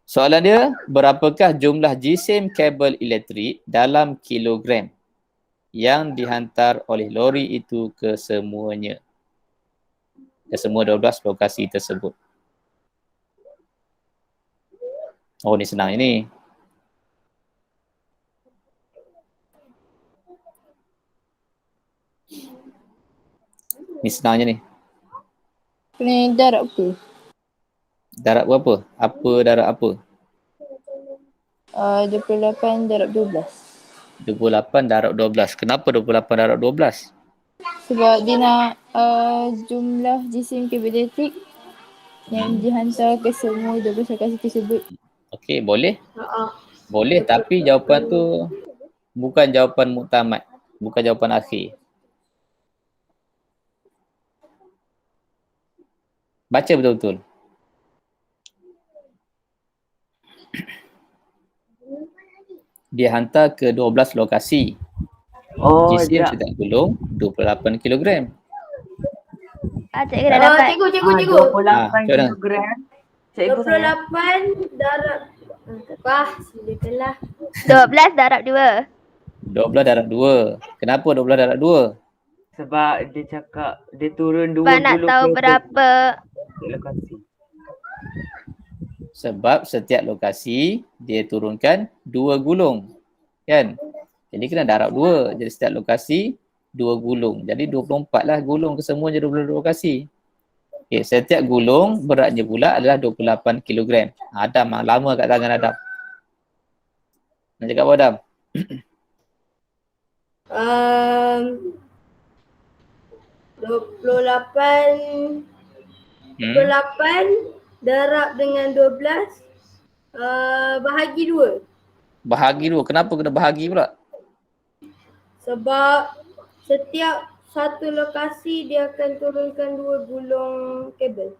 Soalan dia, berapakah jumlah jisim kabel elektrik dalam kilogram yang dihantar oleh lori itu ke semuanya? Ke semua 12 lokasi tersebut. Oh, ni senang ini. Ni senangnya ni. Kena darab apa? Darab berapa? Apa darab apa? 28 darab 12. 28 darab 12. Kenapa 28 darab 12? Sebab dia nak jumlah jisim kabel elektrik yang dihantar ke semua 12 lokasi tersebut. Okey, boleh? Ha. Boleh, tapi jawapan tu bukan jawapan muktamad. Bukan jawapan akhir. Baca betul-betul. Dia hantar ke 12 lokasi. Oh, Jisim dia setiap gulung 28 kilogram. Cikgu dah dapat. Cikgu. 28 Macam mana? kilogram. Cikgu saya. 28 darab. Silakanlah. 12 darab 2. 12 darab 2. Kenapa 12 darab 2? Sebab dia cakap dia turun 2 Sebab nak gulung tahu kabel berapa. lokasi. Sebab setiap lokasi dia turunkan 2 gulung. Kan? Jadi kena darab 2. Jadi setiap lokasi 2 gulung. Jadi 24 lah gulung ke semuanya 22 lokasi. Okay, setiap gulung beratnya pula adalah 28 kilogram. Adam, lama kat tangan Adam. Nak cakap apa Adam? 28 darab dengan 12 bahagi 2. Bahagi 2. Kenapa kena bahagi pula? Sebab setiap satu lokasi dia akan turunkan 2 gulung kabel.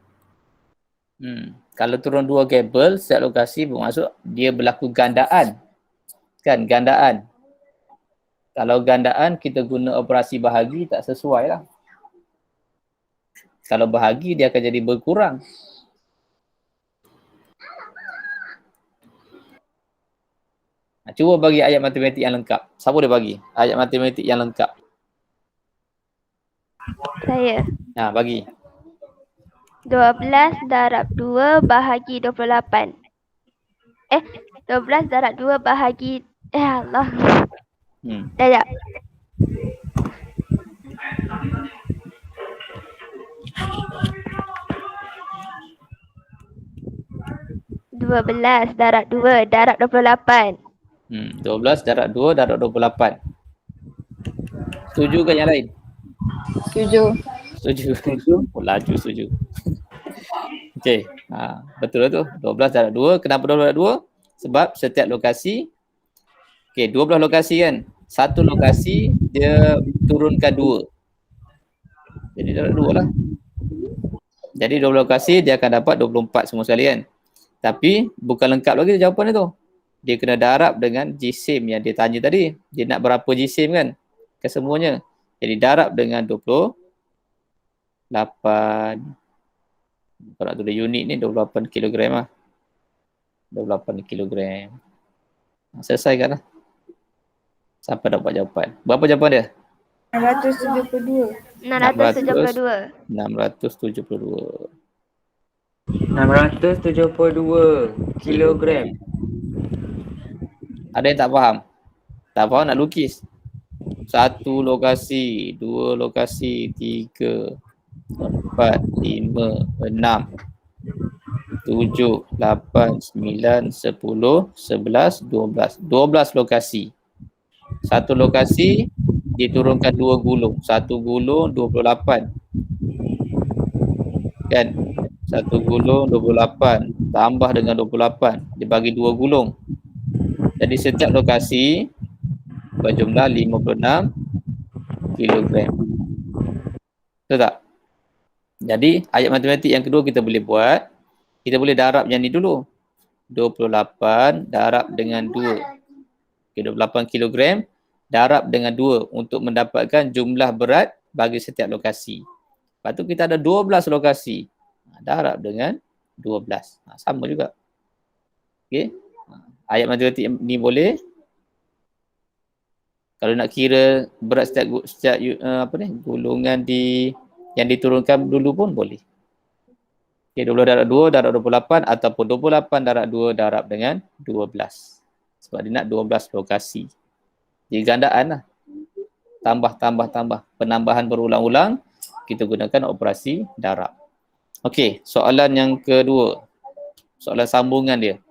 Kalau turun 2 kabel setiap lokasi bermaksud dia berlaku gandaan. Kan, gandaan. Kalau gandaan kita guna operasi bahagi tak sesuai lah. Kalau bahagi dia akan jadi berkurang. Cuba bagi ayat matematik yang lengkap. Siapa dia bagi? Ayat matematik yang lengkap. Saya. Bagi. 12 darab 2 bahagi 28. 12 darab 2 bahagi Allah. Sekejap. 12 darab 2 darab 28. 12 darab 2 darab 28. Setuju ke yang lain? Setuju. Setuju. Setuju. Oh, laju setuju. Okey. Betul lah tu. 12 darab 2. Kenapa 12 darab 2? Sebab setiap lokasi, 12 lokasi kan. Satu lokasi dia turunkan 2. Jadi darab 2 lah. Jadi 12 lokasi dia akan dapat 24 semua sekali kan. Tapi bukan lengkap lagi jawapan dia tu. Dia kena darab dengan jisim yang dia tanya tadi. Dia nak berapa jisim kan? Kesemuanya. Jadi darab dengan 28. Kalau nak tulis unit ni 28 kilogram lah. 28 kilogram. Selesaikan lah. Siapa dapat jawapan? Berapa jawapan dia? 672. 672. 672. 672 kilogram. Ada yang tak faham? Tak faham nak lukis. 1 lokasi, 2 lokasi, 3, 4, 5, 6, 7, 8, 9, 10, 11, 12. 12 lokasi. 1 lokasi diturunkan 2 gulung. 1 gulung 28. Kan? 1 gulung 28 tambah dengan 28 dibagi 2 gulung. Jadi setiap lokasi berjumlah 56 kilogram. Betul tak? Jadi ayat matematik yang kedua kita boleh buat. Kita boleh darab yang ni dulu. 28 darab dengan 2. 28 kilogram darab dengan 2 untuk mendapatkan jumlah berat bagi setiap lokasi. Lepas tu kita ada 12 lokasi. Darab dengan 12. Sama juga. Okey. Ayat matematik ni boleh. Kalau nak kira berat setiap golongan yang diturunkan dulu pun boleh. Okay, 20 darab 2 darab 28 ataupun 28 darab 2 darab dengan 12. Sebab dia nak 12 lokasi. Jadi gandaan lah. Tambah. Penambahan berulang-ulang, kita gunakan operasi darab. Okey, soalan yang kedua. Soalan sambungan dia.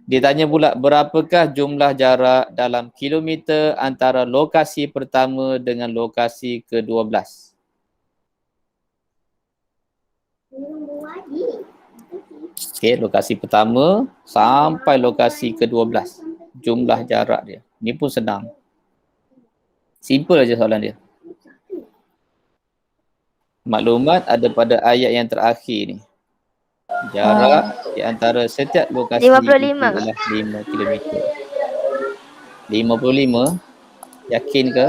Dia tanya pula berapakah jumlah jarak dalam kilometer antara lokasi pertama dengan lokasi ke-12. Okey, lokasi pertama sampai lokasi ke-12. Jumlah jarak dia. Ini pun senang. Simple aja soalan dia. Maklumat ada pada ayat yang terakhir ni. Jarak di antara setiap lokasi 55. adalah 5 km. 55? Yakin ke?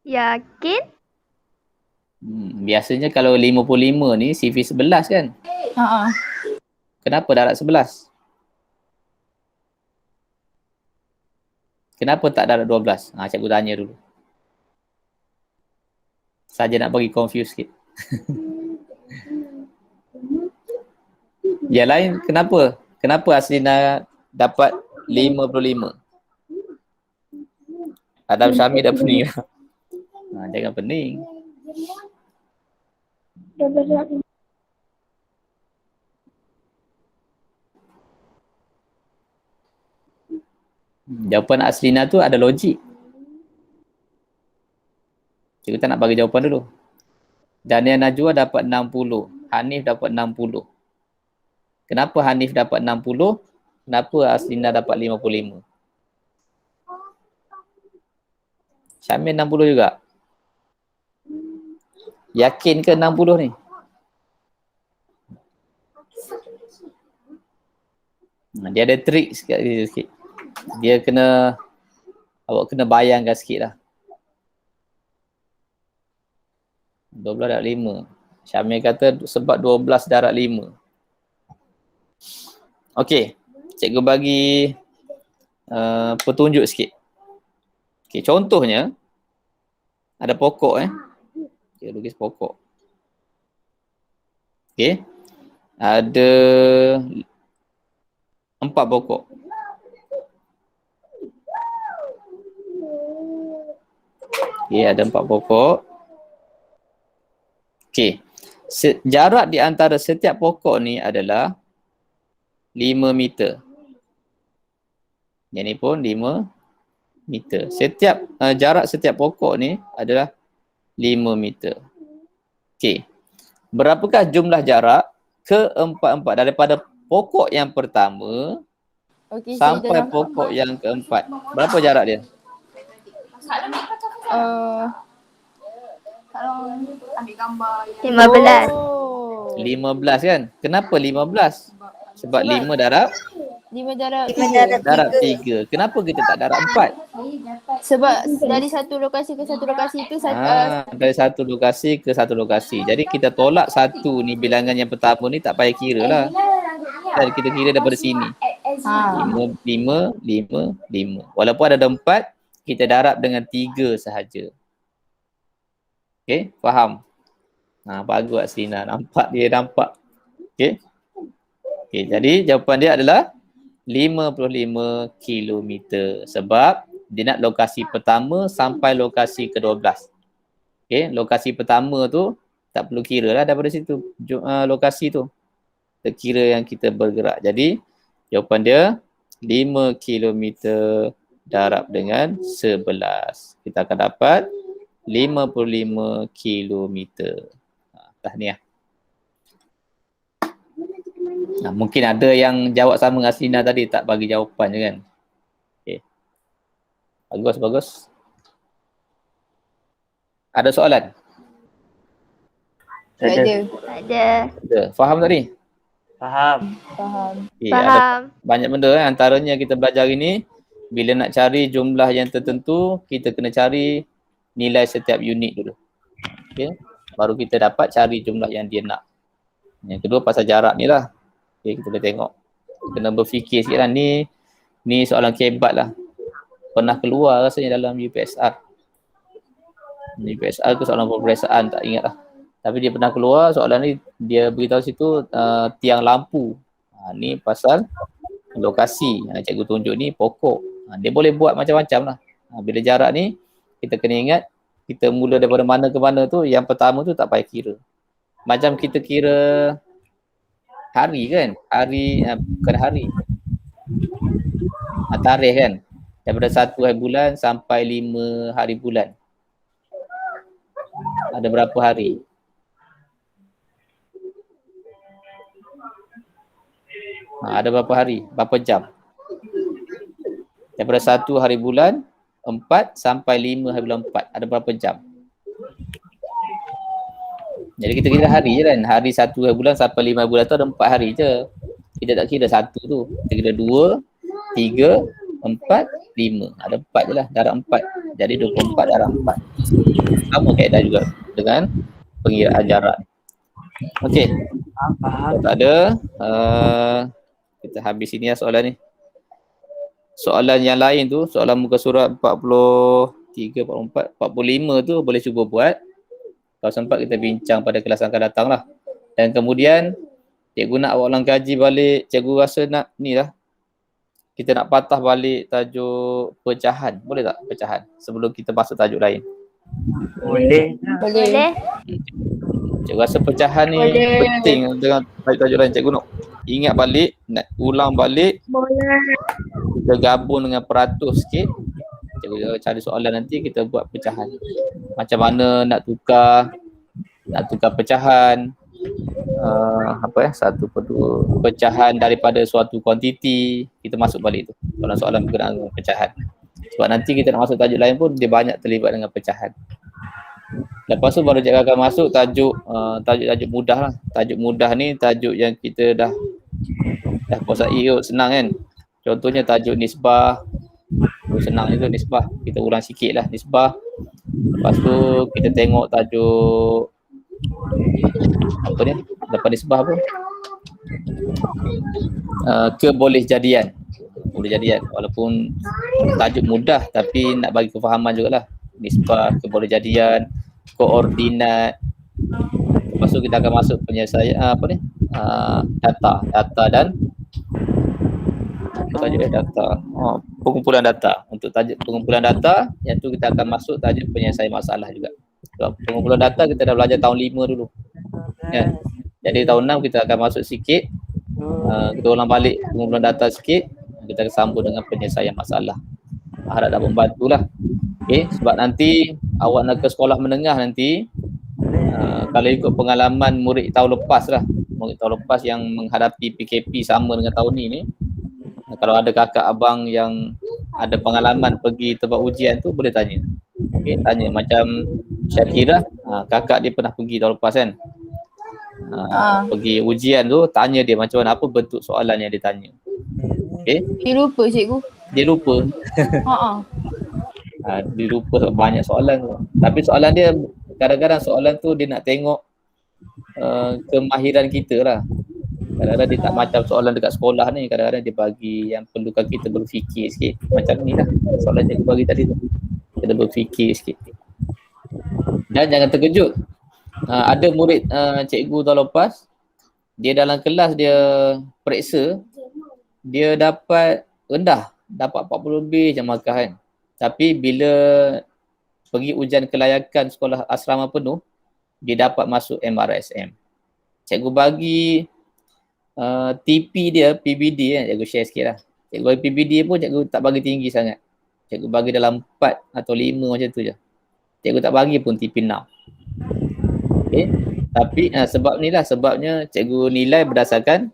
Yakin? Biasanya kalau 55 ni CV 11 kan? Kenapa darat 11? Kenapa tak darat 12? Cikgu tanya dulu. Saja nak bagi confuse sikit. Yang lain kenapa? Kenapa Aslina dapat 55? Adam Syamil dah pening. Jangan pening. Jawapan Aslina tu ada logik. Cikgu tak nak bagi jawapan dulu. Daniel Najwa dapat 60. Hanif dapat 60. Kenapa Hanif dapat 60? Kenapa Aslina dapat 55? Syamil 60 juga. Yakin ke 60 ni? Dia ada trik sikit. Dia kena, awak kena bayangkan sikit lah. 12 darab 5. Syamil kata sebab 12 darab 5. Okey, cikgu bagi petunjuk sikit. Okey, contohnya ada pokok Cikgu lukis pokok. Okey. Ada 4 pokok. Okey, ada 4 pokok. Okey. Jarak di antara setiap pokok ni adalah 5 meter. Yang ni pun 5 meter. Jarak setiap pokok ni adalah 5 meter. Okey. Berapakah jumlah jarak keempat-empat daripada pokok yang pertama Okey, saya sampai dalam pokok yang keempat? Berapa jarak dia? Kalau ambil gambar yang 15. 15 kan? Kenapa 15? Sebab 5 darab 5 darab 3. Kenapa kita tak darab 4? Sebab dari satu lokasi ke satu lokasi itu Dari satu lokasi ke satu lokasi. Jadi kita tolak satu ni, bilangan yang pertama ni tak payah kira lah. Dan kita kira daripada sini. 5, 5, 5, 5. Walaupun ada 4, kita darab dengan 3 sahaja. Okay, faham? Bagus Aslina. Nampak. Okay. Okay, jadi jawapan dia adalah 55 kilometer. Sebab dia nak lokasi pertama sampai lokasi ke-12. Okay, lokasi pertama tu tak perlu kira lah daripada situ. Lokasi tu terkira yang kita bergerak. Jadi jawapan dia 5 kilometer darab dengan 11. Kita akan dapat 55 kilometer. Tahniah. Mungkin ada yang jawab sama dengan Aslina tadi, tak bagi jawapan je kan. Okay. Bagus. Ada soalan? tak ada. Ada. Ada. Faham tadi? Faham. Okay, Faham. ada banyak benda kan. Antaranya kita belajar ini, bila nak cari jumlah yang tertentu, kita kena cari nilai setiap unit dulu. Okay. Baru kita dapat cari jumlah yang dia nak. Yang kedua pasal jarak ni lah. Okay, kita boleh tengok. Kena berfikir sikit lah. Ni soalan kebat lah. Pernah keluar rasanya dalam UPSR. UPSR ke soalan peperiksaan, tak ingat lah. Tapi dia pernah keluar soalan ni, dia beritahu situ tiang lampu. Ni pasal lokasi. Cikgu tunjuk ni pokok. Dia boleh buat macam-macam lah. Bila jarak ni, kita kena ingat, kita mula daripada mana ke mana tu, yang pertama tu tak payah kira. Macam kita kira hari kan? Bukan hari. Tarikh kan? Daripada 1 hari bulan sampai 5 hari bulan. Ada berapa hari? Ada berapa hari? Berapa jam? Daripada 1 hari bulan 4 sampai 5 hari bulan 4. Ada berapa jam? Jadi kita kira hari je kan. Hari 1 hari bulan sampai 5 hari bulan tu ada 4 hari je. Kita tak kira 1 tu. Kita kira 2, 3, 4, 5. Ada 4 je lah. Darab 4. Jadi 24 darab 4. Sama kaedah juga dengan pengiraan jarak. Okey. Kalau tak ada, kita habis sini lah soalan ni. Soalan yang lain tu, soalan muka surat 43, 44, 45 tu boleh cuba buat. Kalau sempat kita bincang pada kelas akan datang lah. Dan kemudian, cikgu nak awak ulang kaji balik, cikgu rasa nak ni lah. Kita nak patah balik tajuk pecahan. Boleh tak pecahan? Sebelum kita masuk tajuk lain. Boleh. Cikgu rasa pecahan ni penting dengan tajuk lain. Cikgu nak ingat balik, nak ulang balik. Kita gabung dengan peratus sikit. Cikgu cari soalan nanti kita buat pecahan. Macam mana nak tukar pecahan. Pecahan daripada suatu kuantiti. Kita masuk balik tu. Soalan-soalan berkenaan dengan pecahan. Sebab nanti kita nak masuk tajuk lain pun dia banyak terlibat dengan pecahan. Lepas tu baru cikgu akan masuk tajuk mudah lah. Tajuk mudah ni tajuk yang kita dah kuasai kot, senang kan. Contohnya tajuk nisbah. Senang juga nisbah. Kita ulang sikit lah nisbah. Lepas tu kita tengok tajuk apa ni? Lepas nisbah apa? Kebolehjadian. Bolehjadian. Walaupun tajuk mudah tapi nak bagi kefahaman jugalah. Nisbah, kebolehjadian, koordinat. Lepas tu kita akan masuk penyelesaian data dan tajuk data. Pengumpulan data. Untuk tajuk pengumpulan data, yang tu kita akan masuk tajuk penyelesaian masalah juga. So, pengumpulan data kita dah belajar tahun 5 dulu. kan. Jadi tahun 6 kita akan masuk sikit, kita ulang balik pengumpulan data sikit, kita sambung dengan penyelesaian masalah. Harap dapat membantulah. Okey, sebab nanti awak nak ke sekolah menengah nanti, kalau ikut pengalaman murid tahun lepas lah, murid tahun lepas yang menghadapi PKP sama dengan tahun ni, kalau ada kakak abang yang ada pengalaman pergi tempat ujian tu boleh tanya. Okey, tanya macam Syakira, kakak dia pernah pergi tahun lepas kan. Pergi ujian tu, tanya dia macam mana, apa bentuk soalan yang dia tanya. Okey. Dia lupa cikgu. Dia lupa. Dia lupa sebab banyak soalan tu. Tapi soalan dia, kadang-kadang soalan tu dia nak tengok kemahiran kita lah. Kadang-kadang dia tak macam soalan dekat sekolah ni, kadang-kadang dia bagi yang perlukan kita berfikir sikit. Macam ni lah soalan cikgu bagi tadi tu. Kita berfikir sikit. Dan jangan terkejut. Ada murid cikgu tahun lepas, dia dalam kelas dia periksa, dia dapat rendah, dapat 40 lebih je markah kan. Tapi bila pergi ujian kelayakan sekolah asrama penuh, dia dapat masuk MRSM. Cikgu bagi TP dia, PBD kan, cikgu share sikit lah. Cikgu bagi PBD pun cikgu tak bagi tinggi sangat. Cikgu bagi dalam 4 atau 5 macam tu je. Cikgu tak bagi pun TP 6. Okay. Tapi sebab ni lah, sebabnya cikgu nilai berdasarkan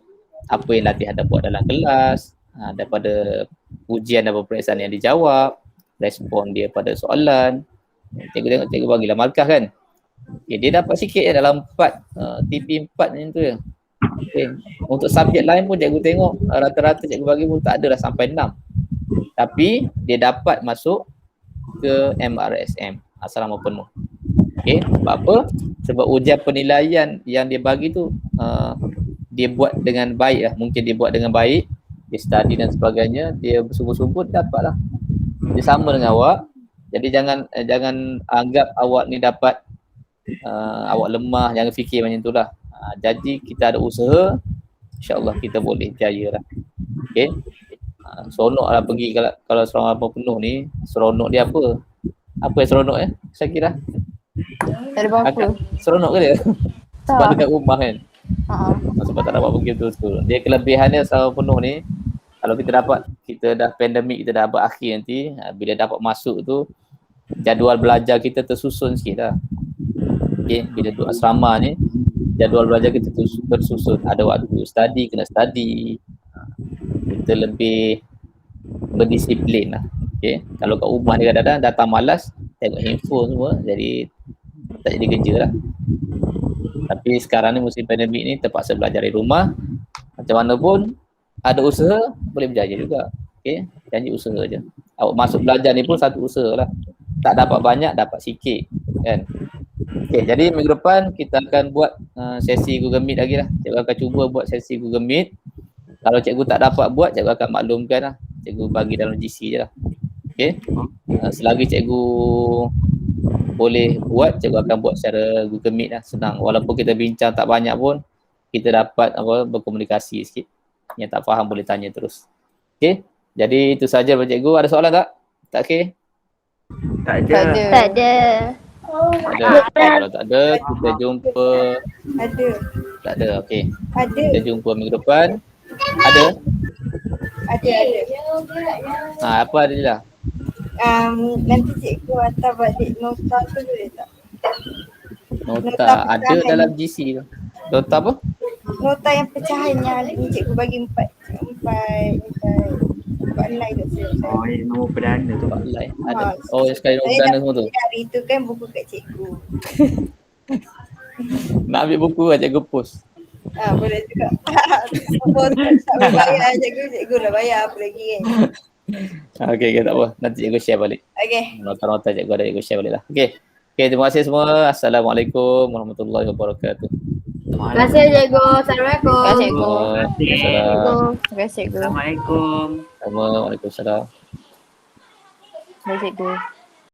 apa yang latihan dah buat dalam kelas, daripada ujian dan peperiksaan yang dijawab, respon dia pada soalan. Cikgu tengok, cikgu bagilah markah kan. Okay, dia dapat sikit je dalam 4, TP 4 macam tu je. Okay. Untuk subjek lain pun cikgu tengok rata-rata cikgu bagi pun tak ada dah sampai 6. Tapi dia dapat masuk ke MRSM, asrama penuh. Okay, sebab apa? Sebab ujian penilaian yang dia bagi tu dia buat dengan baik lah. Mungkin dia buat dengan baik, dia study dan sebagainya, dia bersungguh-sungguh dapat lah. Dia sama dengan awak. Jadi jangan anggap awak ni dapat awak lemah, jangan fikir macam tu lah. Jadi kita ada usaha, insyaAllah kita boleh jaya lah. Okay. Seronok lah pergi kalau asrama penuh ni. Seronok dia apa? Apa yang seronok saya kira? Tak ada apa-apa. Seronok ke dia? Sebab Tak. dekat rumah kan? Sebab tak dapat pergi betul-betul. Dia kelebihannya asrama penuh ni, kalau kita dah pandemik, kita dah berakhir nanti, bila dapat masuk tu, jadual belajar kita tersusun sikit lah. Okay, bila duduk asrama ni, jadual belajar kita tersusun. Ada waktu study, kena study. Kita lebih berdisiplin lah. Okay. Kalau kat rumah ni kadang-kadang datang malas, tengok handphone semua, jadi tak jadi kerja lah. Tapi sekarang ni musim pandemik ni terpaksa belajar dari rumah. Macam mana pun ada usaha, boleh berjaya juga. Okay, janji usaha je. Awak masuk belajar ni pun satu usaha lah. Tak dapat banyak, dapat sikit kan. Okay, jadi minggu depan kita akan buat sesi Google Meet lagi lah. Cikgu akan cuba buat sesi Google Meet. Kalau cikgu tak dapat buat, cikgu akan maklumkan lah. Cikgu bagi dalam GC je lah. Okay. Selagi cikgu boleh buat, cikgu akan buat secara Google Meet lah. Senang. Walaupun kita bincang tak banyak pun, kita dapat berkomunikasi sikit. Yang tak faham boleh tanya terus. Okay. Jadi itu saja Pak Cikgu. Ada soalan tak? Tak okay? Tak ada. Tak ada. Tak ada. Tak ada. Kalau tak ada, kita jumpa. Ada. Tak ada, okey. Ada. Kita jumpa minggu depan. Ada? Ada. Apa ada je lah? Nanti cikgu hantar balik nota tu boleh tak? Nota ada dalam GC tu. Nota apa? Nota yang pecahan yang cikgu bagi empat online tu. Oh, yang nombor perdana tu. Online. Ada. Oh, yang sekali nombor perdana semua tu. Hari tu kan buku kat cikgu. Nak ambil buku lah cikgu post. Boleh juga. Tak boleh bayar cikgu dah bayar apa lagi kan. Okey, tak apa. Nanti cikgu share balik. Okay. Nota-nota cikgu ada, cikgu share balik lah. Okey. Okey, terima kasih semua. Assalamualaikum warahmatullahi wabarakatuh. Terima kasih cikgu. Assalamualaikum. Terima kasih cikgu. Waalaikumsalam. Terima kasih cikgu. Assalamualaikum. Waalaikumsalam. Terima kasih cikgu.